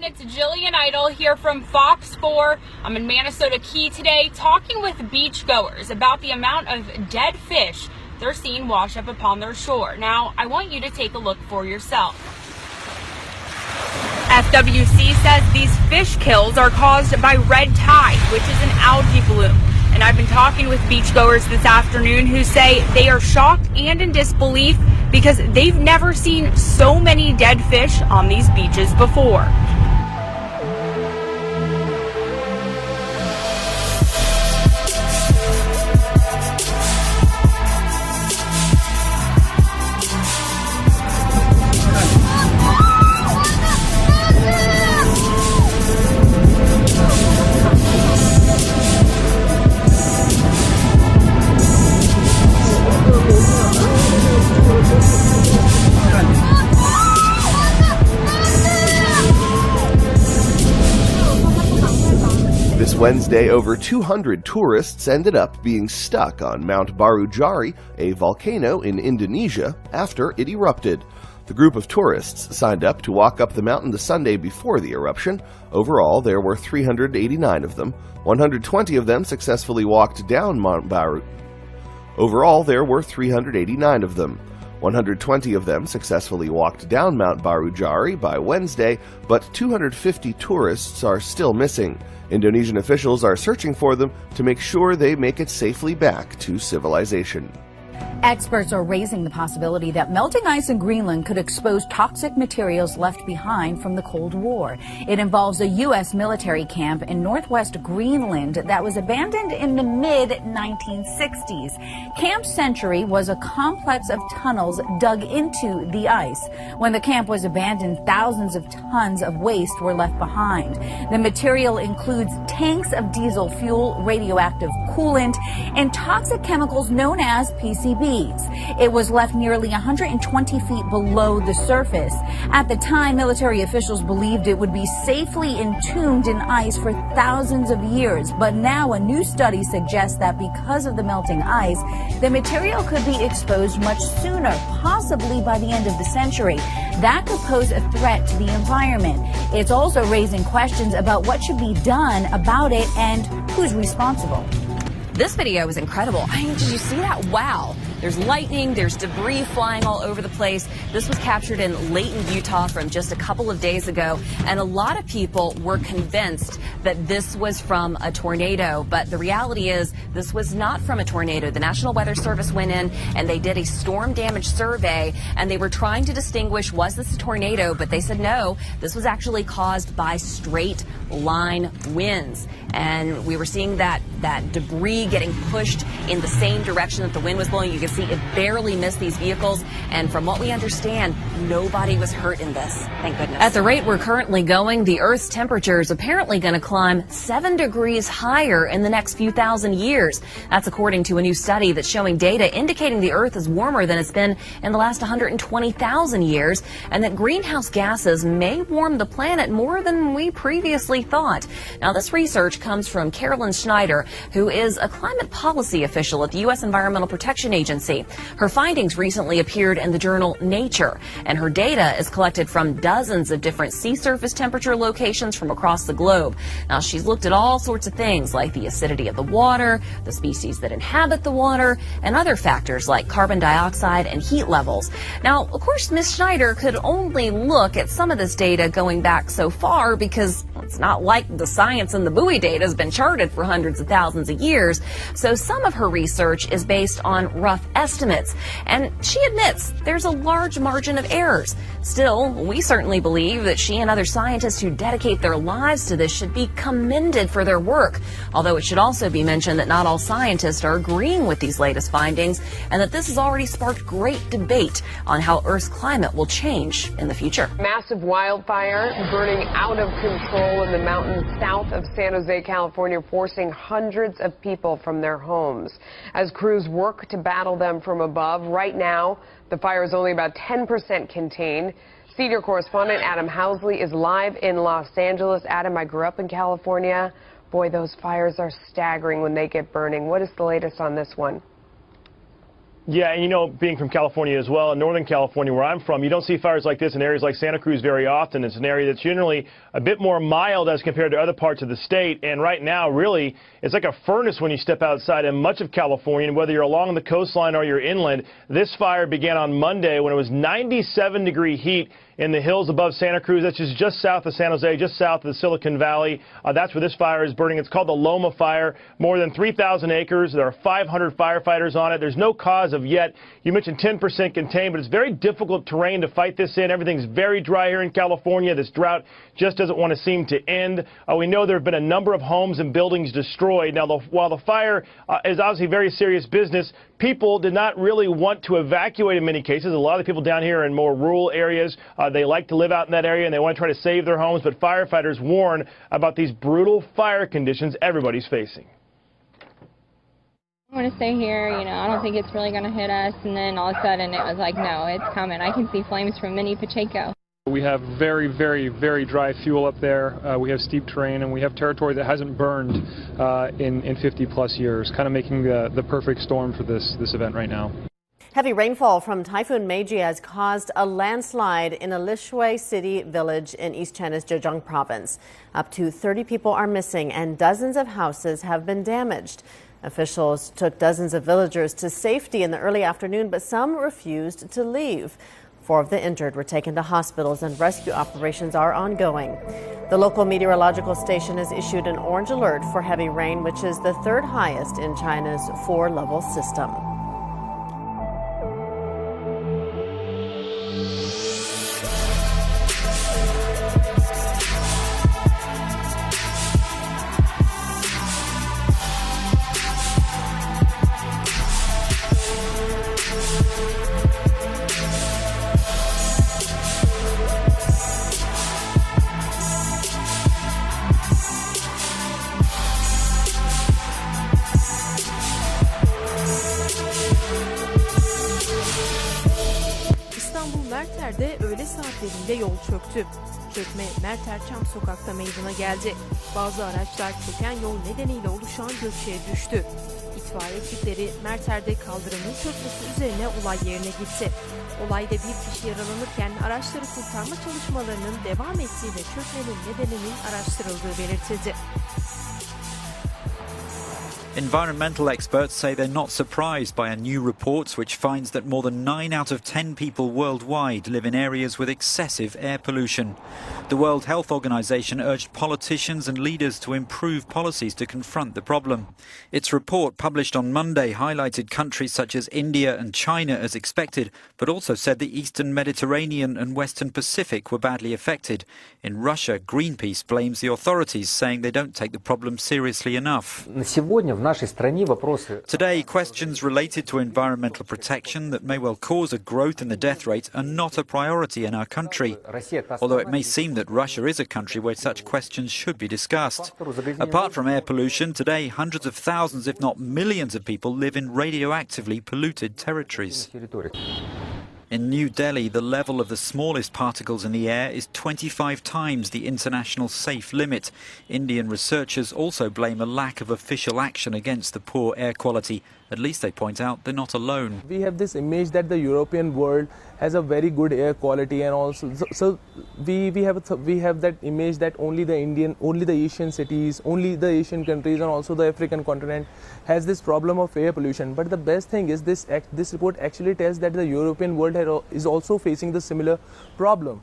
It's Jillian Idle here from Fox 4. I'm in Manasota Key today talking with beachgoers about the amount of dead fish they're seeing wash up upon their shore. Now, I want you to take a look for yourself. FWC says these fish kills are caused by red tide, which is an algae bloom. And I've been talking with beachgoers this afternoon who say they are shocked and in disbelief because they've never seen so many dead fish on these beaches before. This Wednesday, over 200 tourists ended up being stuck on Mount Barujari, a volcano in Indonesia, after it erupted. The group of tourists signed up to walk up the mountain the Sunday before the eruption. Overall, there were 389 of them. 120 of them successfully walked down Mount Barujari. Overall, there were 389 of them. 120 of them successfully walked down Mount Barujari by Wednesday, but 250 tourists are still missing. Indonesian officials are searching for them to make sure they make it safely back to civilization. Experts are raising the possibility that melting ice in Greenland could expose toxic materials left behind from the Cold War. It involves a U.S. military camp in northwest Greenland that was abandoned in the mid-1960s. Camp Century was a complex of tunnels dug into the ice. When the camp was abandoned, thousands of tons of waste were left behind. The material includes tanks of diesel fuel, radioactive coolant, and toxic chemicals known as PCBs. It was left nearly 120 feet below the surface. At the time, military officials believed it would be safely entombed in ice for thousands of years. But now a new study suggests that because of the melting ice, the material could be exposed much sooner, possibly by the end of the century. That could pose a threat to the environment. It's also raising questions about what should be done about it and who's responsible. This video is incredible. I mean, did you see that? Wow. There's lightning, there's debris flying all over the place. This was captured in Layton, Utah from just a couple of days ago. And a lot of people were convinced that this was from a tornado. But the reality is this was not from a tornado. The National Weather Service went in and they did a storm damage survey and they were trying to distinguish, was this a tornado? But they said no, this was actually caused by straight line winds. And we were seeing that debris getting pushed in the same direction that the wind was blowing. You can see it barely missed these vehicles. And from what we understand, nobody was hurt in this. Thank goodness. At the rate we're currently going, the Earth's temperature is apparently going to climb 7 degrees higher in the next few thousand years. That's according to a new study that's showing data indicating the Earth is warmer than it's been in the last 120,000 years, and that greenhouse gases may warm the planet more than we previously thought. Now, this research comes from Carolyn Schneider, who is a climate policy official at the U.S. Environmental Protection Agency. Her findings recently appeared in the journal Nature, and her data is collected from dozens of different sea surface temperature locations from across the globe. Now, she's looked at all sorts of things like the acidity of the water, the species that inhabit the water, and other factors like carbon dioxide and heat levels. Now, of course, Ms. Schneider could only look at some of this data going back so far because it's not like the science and the buoy data has been charted for hundreds of thousands of years. So some of her research is based on rough estimates, and she admits there's a large margin of errors. Still, we certainly believe that she and other scientists who dedicate their lives to this should be commended for their work. Although it should also be mentioned that not all scientists are agreeing with these latest findings, and that this has already sparked great debate on how Earth's climate will change in the future. Massive wildfire burning out of control in the mountains south of San Jose, California, forcing hundreds of people from their homes as crews work to battle them from above. Right now, the fire is only about 10% contained. Senior correspondent Adam Housley is live in Los Angeles. Adam, I grew up in California. Boy, those fires are staggering when they get burning. What is the latest on this one? Yeah, and you know, being from California as well, in Northern California where I'm from, you don't see fires like this in areas like Santa Cruz very often. It's an area that's generally a bit more mild as compared to other parts of the state. And right now, really, it's like a furnace when you step outside in much of California. And whether you're along the coastline or you're inland, this fire began on Monday when it was 97-degree heat in the hills above Santa Cruz. That's just south of San Jose, just south of the Silicon Valley. That's where this fire is burning. It's called the Loma Fire. More than 3,000 acres. There are 500 firefighters on it. There's no cause of yet. You mentioned 10% contained, but it's very difficult terrain to fight this in. Everything's very dry here in California. This drought just doesn't want to seem to end. We know there have been a number of homes and buildings destroyed. Now, while the fire is obviously very serious business, people did not really want to evacuate in many cases. A lot of the people down here in more rural areas, they like to live out in that area and they want to try to save their homes. But firefighters warn about these brutal fire conditions everybody's facing. I want to stay here, you know, I don't think it's really going to hit us. And then all of a sudden it was like, no, it's coming. I can see flames from Mini Pacheco. We have very, very, very dry fuel up there. We have steep terrain, and we have territory that hasn't burned in 50-plus years, kind of making the perfect storm for this event right now. Heavy rainfall from Typhoon Meiji has caused a landslide in a Lishui City village in East China's Zhejiang province. Up to 30 people are missing, and dozens of houses have been damaged. Officials took dozens of villagers to safety in the early afternoon, but some refused to leave. 4 of the injured were taken to hospitals and rescue operations are ongoing. The local meteorological station has issued an orange alert for heavy rain, which is the 3rd highest in China's 4-level system. Merter'de öğle saatlerinde yol çöktü. Çökme Merter Çam Sokak'ta meydana geldi. Bazı araçlar çöken yol nedeniyle oluşan göçeye düştü. İtfaiye ekipleri Merter'de kaldırımın çökmesi üzerine olay yerine gitti. Olayda bir kişi yaralanırken araçları kurtarma çalışmalarının devam ettiği ve çökmenin nedeninin araştırıldığı belirtildi. Environmental experts say they're not surprised by a new report which finds that more than 9 out of 10 people worldwide live in areas with excessive air pollution. The World Health Organization urged politicians and leaders to improve policies to confront the problem. Its report, published on Monday, highlighted countries such as India and China as expected, but also said the Eastern Mediterranean and Western Pacific were badly affected. In Russia, Greenpeace blames the authorities, saying they don't take the problem seriously enough. Today, questions related to environmental protection that may well cause a growth in the death rate are not a priority in our country, although it may seem that Russia is a country where such questions should be discussed. Apart from air pollution, today hundreds of thousands, if not millions of people live in radioactively polluted territories. In New Delhi, the level of the smallest particles in the air is 25 times the international safe limit. Indian researchers also blame a lack of official action against the poor air quality. At least they point out they're not alone. We have this image that the European world has a very good air quality, and also so we have that image that only the Asian cities, only the Asian countries, and also the African continent has this problem of air pollution. But the best thing is this report actually tells that the European world is also facing the similar problem.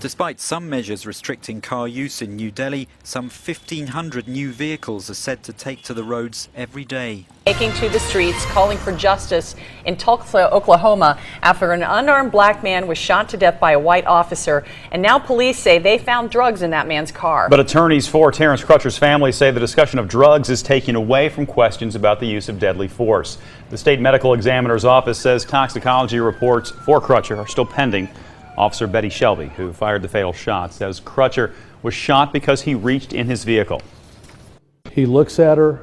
Despite some measures restricting car use in New Delhi, some 1,500 new vehicles are said to take to the roads every day. Taking to the streets, calling for justice in Tulsa, Oklahoma, after an unarmed black man was shot to death by a white officer. And now police say they found drugs in that man's car. But attorneys for Terrence Crutcher's family say the discussion of drugs is taken away from questions about the use of deadly force. The state medical examiner's office says toxicology reports for Crutcher are still pending. Officer Betty Shelby, who fired the fatal shot, says Crutcher was shot because he reached in his vehicle. He looks at her,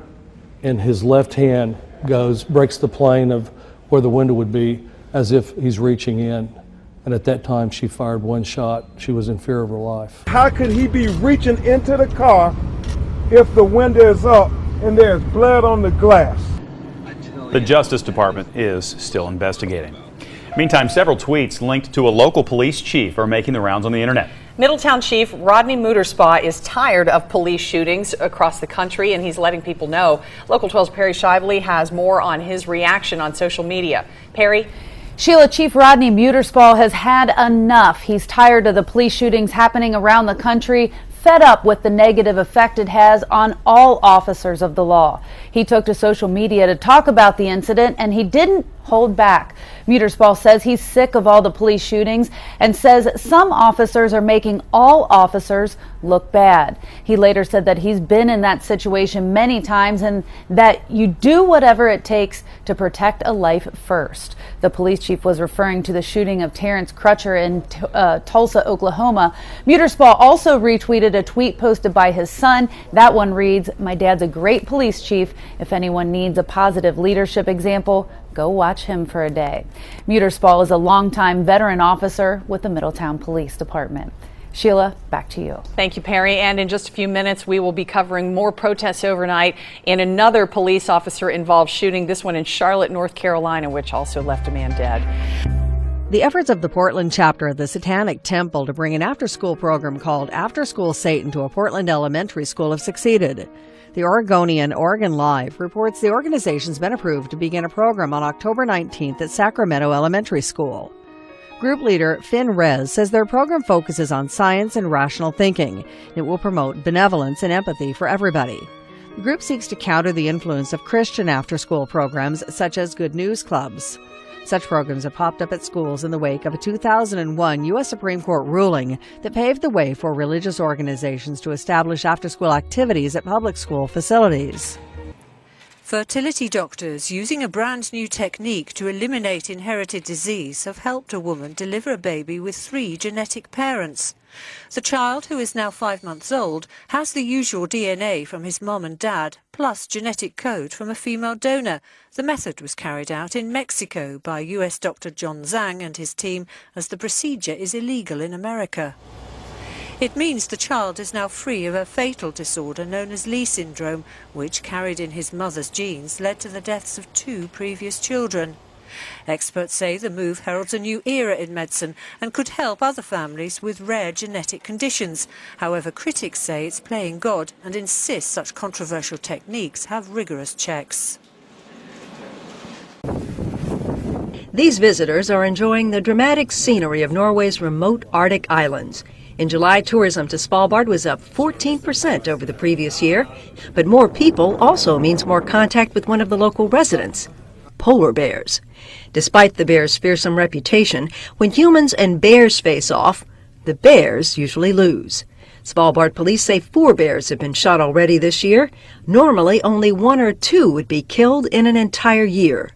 and his left hand breaks the plane of where the window would be, as if he's reaching in. And at that time, she fired one shot. She was in fear of her life. How could he be reaching into the car if the window is up and there's blood on the glass? The Justice Department is still investigating. Meantime, several tweets linked to a local police chief are making the rounds on the internet. Middletown Chief Rodney Mooterspaw is tired of police shootings across the country, and he's letting people know. Local 12's Perry Shively has more on his reaction on social media. Perry? Sheila, Chief Rodney Mooterspaw has had enough. He's tired of the police shootings happening around the country, fed up with the negative effect it has on all officers of the law. He took to social media to talk about the incident, and he didn't hold back. Mooterspaw says he's sick of all the police shootings and says some officers are making all officers look bad. He later said that he's been in that situation many times and that you do whatever it takes to protect a life first. The police chief was referring to the shooting of Terrence Crutcher in Tulsa, Oklahoma. Mooterspaw also retweeted a tweet posted by his son. That one reads, "My dad's a great police chief. If anyone needs a positive leadership example, go watch him for a day." Mooterspaw is a longtime veteran officer with the Middletown Police Department. Sheila, back to you. Thank you, Perry. And in just a few minutes, we will be covering more protests overnight in another police officer involved shooting, this one in Charlotte, North Carolina, which also left a man dead. The efforts of the Portland chapter of the Satanic Temple to bring an after-school program called After School Satan to a Portland elementary school have succeeded. The Oregonian Oregon Live reports the organization's been approved to begin a program on October 19th at Sacramento Elementary School. Group leader Finn Rez says their program focuses on science and rational thinking. It will promote benevolence and empathy for everybody. The group seeks to counter the influence of Christian after-school programs such as Good News Clubs. Such programs have popped up at schools in the wake of a 2001 U.S. Supreme Court ruling that paved the way for religious organizations to establish after-school activities at public school facilities. Fertility doctors using a brand new technique to eliminate inherited disease have helped a woman deliver a baby with 3 genetic parents. The child, who is now 5 months old, has the usual DNA from his mom and dad, plus genetic code from a female donor. The method was carried out in Mexico by US Dr. John Zhang and his team, as the procedure is illegal in America. It means the child is now free of a fatal disorder known as Lee syndrome, which, carried in his mother's genes, led to the deaths of 2 previous children. Experts say the move heralds a new era in medicine and could help other families with rare genetic conditions. However, critics say it's playing God and insist such controversial techniques have rigorous checks. These visitors are enjoying the dramatic scenery of Norway's remote Arctic islands. In July, tourism to Svalbard was up 14% over the previous year, but more people also means more contact with one of the local residents, polar bears. Despite the bears' fearsome reputation, when humans and bears face off, the bears usually lose. Svalbard police say 4 bears have been shot already this year. Normally, only 1 or 2 would be killed in an entire year.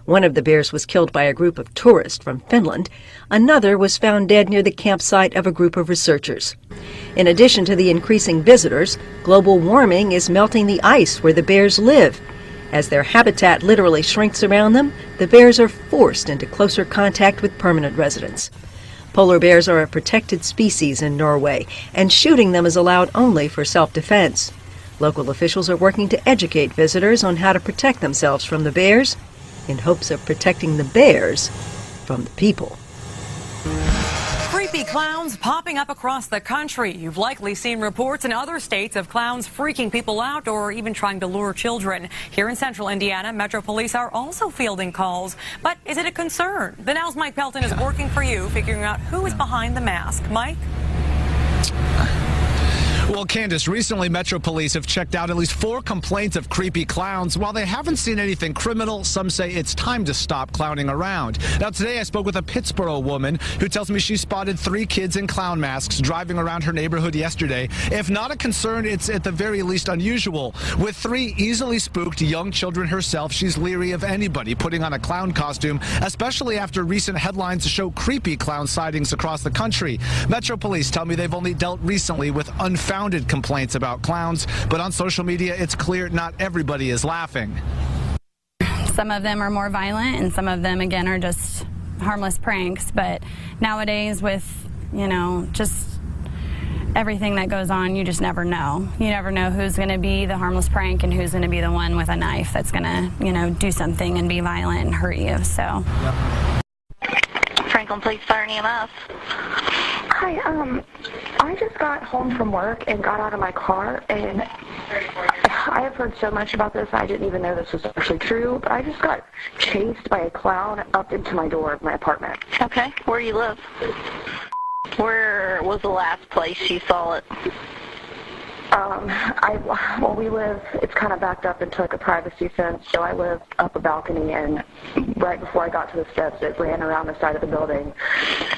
One of the bears was killed by a group of tourists from Finland. Another was found dead near the campsite of a group of researchers. In addition to the increasing visitors, global warming is melting the ice where the bears live. As their habitat literally shrinks around them, the bears are forced into closer contact with permanent residents. Polar bears are a protected species in Norway, and shooting them is allowed only for self-defense. Local officials are working to educate visitors on how to protect themselves from the bears, in hopes of protecting the bears from the people. Creepy clowns popping up across the country. You've likely seen reports in other states of clowns freaking people out or even trying to lure children. Here in central Indiana, Metro Police are also fielding calls. But is it a concern? The Now's Mike Pelton is working for you, figuring out who is behind the mask. Mike? Well, Candace, recently Metro Police have checked out at least 4 complaints of creepy clowns. While they haven't seen anything criminal, some say it's time to stop clowning around. Now, today I spoke with a Pittsboro woman who tells me she spotted 3 kids in clown masks driving around her neighborhood yesterday. If not a concern, it's at the very least unusual. With 3 easily spooked young children herself, she's leery of anybody putting on a clown costume, especially after recent headlines show creepy clown sightings across the country. Metro Police tell me they've only dealt recently with unfounded complaints about clowns, but on social media it's clear not everybody is laughing. Some of them are more violent and some of them again are just harmless pranks, but nowadays with, just everything that goes on, you just never know. You never know who's going to be the harmless prank and who's going to be the one with a knife that's going to, do something and be violent and hurt you. So. Franklin Police Fire and EMS. Hi, I just got home from work and got out of my car, and I have heard so much about this, I didn't even know this was actually true, but I just got chased by a clown up into my door of my apartment. Okay, where do you live? Where was the last place you saw it? We live, it's kind of backed up into like a privacy fence, so I live up a balcony, and right before I got to the steps, it ran around the side of the building,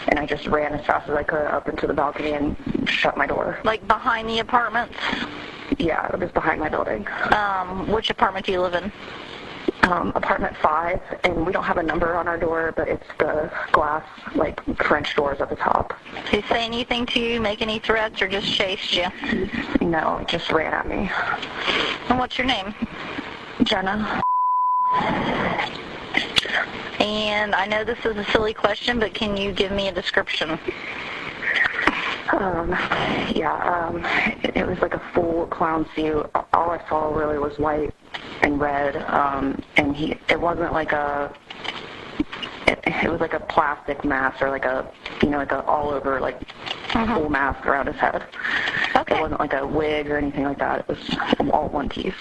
and I just ran as fast as I could up into the balcony and shut my door. Like behind the apartments? Yeah, it was behind my building. Which apartment do you live in? Apartment 5, and we don't have a number on our door, but it's the glass, like, French doors at the top. Did he say anything to you, make any threats, or just chased you? No, it just ran at me. And what's your name? Jenna. And I know this is a silly question, but can you give me a description? It was like a full clown suit. All I saw really was white and red, and it wasn't like it was like a plastic mask, or like a all over, like, full mask around his head. Okay. It wasn't like a wig or anything like that. It was all one piece.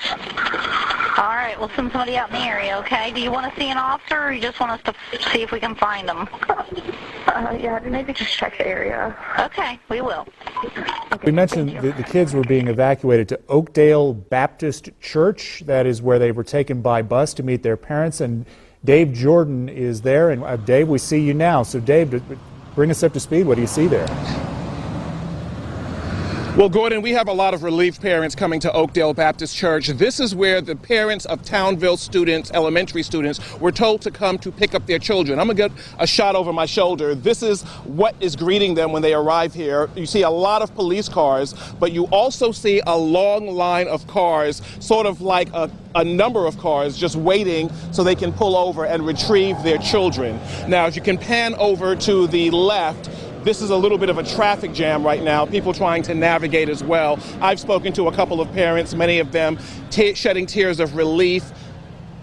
All right, we'll send somebody out in the area, okay? Do you want to see an officer, or you just want us to see if we can find them? Maybe just check the area. Okay, we will. We mentioned the kids were being evacuated to Oakdale Baptist Church. That is where they were taken by bus to meet their parents, and Dave Jordan is there. And Dave, we see you now. So Dave, bring us up to speed. What do you see there? Well, Gordon, we have a lot of relief parents coming to Oakdale Baptist Church. This is where the parents of Townville students, elementary students, were told to come to pick up their children. I'm going to get a shot over my shoulder. This is what is greeting them when they arrive here. You see a lot of police cars, but you also see a long line of cars, sort of like a number of cars just waiting so they can pull over and retrieve their children. Now, if you can pan over to the left, this is a little bit of a traffic jam right now, people trying to navigate as well. I've spoken to a couple of parents, many of them shedding tears of relief,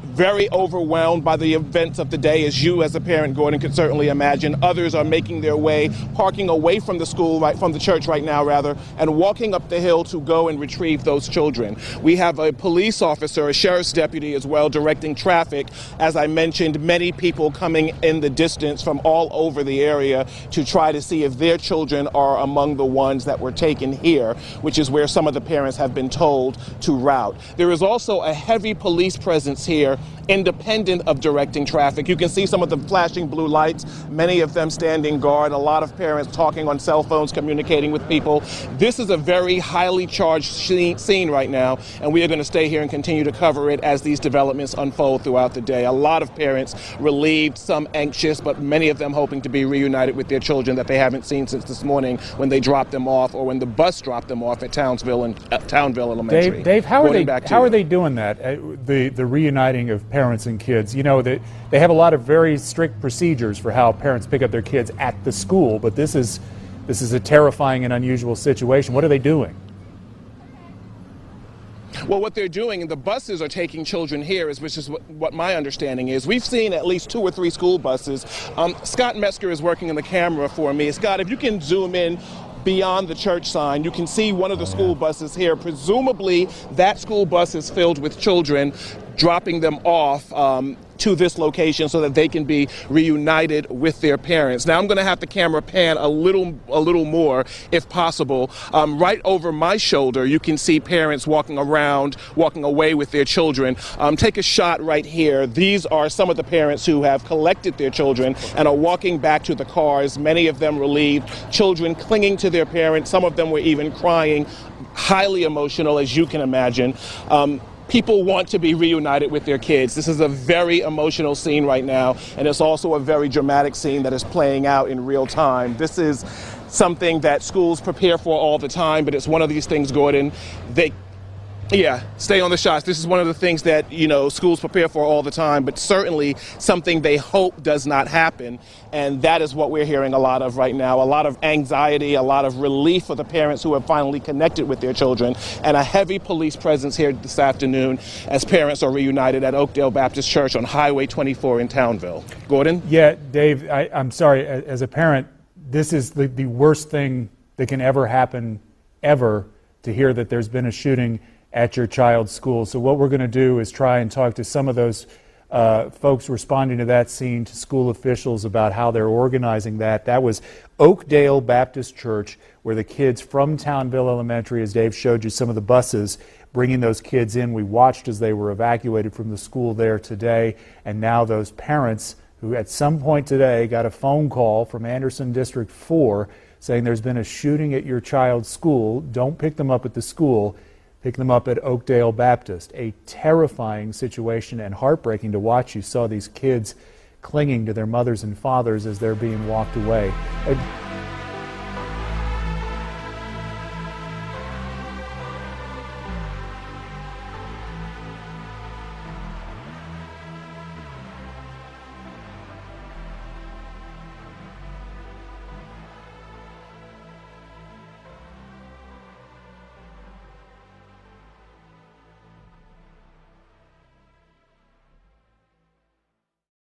very overwhelmed by the events of the day, as you as a parent, Gordon, could certainly imagine. Others are making their way, parking away from the school, from the church right now, rather, and walking up the hill to go and retrieve those children. We have a police officer, a sheriff's deputy as well, directing traffic. As I mentioned, many people coming in the distance from all over the area to try to see if their children are among the ones that were taken here, which is where some of the parents have been told to route. There is also a heavy police presence here, independent of directing traffic. You can see some of the flashing blue lights, many of them standing guard, a lot of parents talking on cell phones, communicating with people. This is a very highly charged scene right now, and we are going to stay here and continue to cover it as these developments unfold throughout the day. A lot of parents relieved, some anxious, but many of them hoping to be reunited with their children that they haven't seen since this morning when they dropped them off, or when the bus dropped them off at Townville Elementary. Dave, how are they doing that? The reuniting of parents and kids. You know, they have a lot of very strict procedures for how parents pick up their kids at the school, but this is a terrifying and unusual situation. What are they doing? Well, what they're doing, and the buses are taking children here, which is what my understanding is. We've seen at least 2 or 3 school buses. Scott Metzger is working on the camera for me. Scott, if you can zoom in beyond the church sign, you can see one of the school buses here. Presumably, that school bus is filled with children, dropping them off to this location so that they can be reunited with their parents. Now I'm going to have the camera pan a little more, if possible. Right over my shoulder, you can see parents walking away with their children. Take a shot right here. These are some of the parents who have collected their children and are walking back to the cars, many of them relieved, children clinging to their parents. Some of them were even crying, highly emotional, as you can imagine. People want to be reunited with their kids. This is a very emotional scene right now, and it's also a very dramatic scene that is playing out in real time. This is something that schools prepare for all the time, but it's one of these things, Gordon, Yeah, stay on the shots. This is one of the things that, you know, schools prepare for all the time, but certainly something they hope does not happen. And that is what we're hearing a lot of right now. A lot of anxiety, a lot of relief for the parents who have finally connected with their children, and a heavy police presence here this afternoon as parents are reunited at Oakdale Baptist Church on Highway 24 in Townville. Gordon? Yeah, Dave, I'm sorry. As a parent, this is the worst thing that can ever happen, ever, to hear that there's been a shooting at your child's school. So what we're going to do is try and talk to some of those folks responding to that scene, to school officials, about how they're organizing that. That was Oakdale Baptist Church, where the kids from Townville Elementary, as Dave showed you some of the buses bringing those kids in. We watched as they were evacuated from the school there today, and now those parents who at some point today got a phone call from Anderson District 4 saying there's been a shooting at your child's school. Don't pick them up at the school. Pick them up at Oakdale Baptist. A terrifying situation and heartbreaking to watch. You saw these kids clinging to their mothers and fathers as they're being walked away.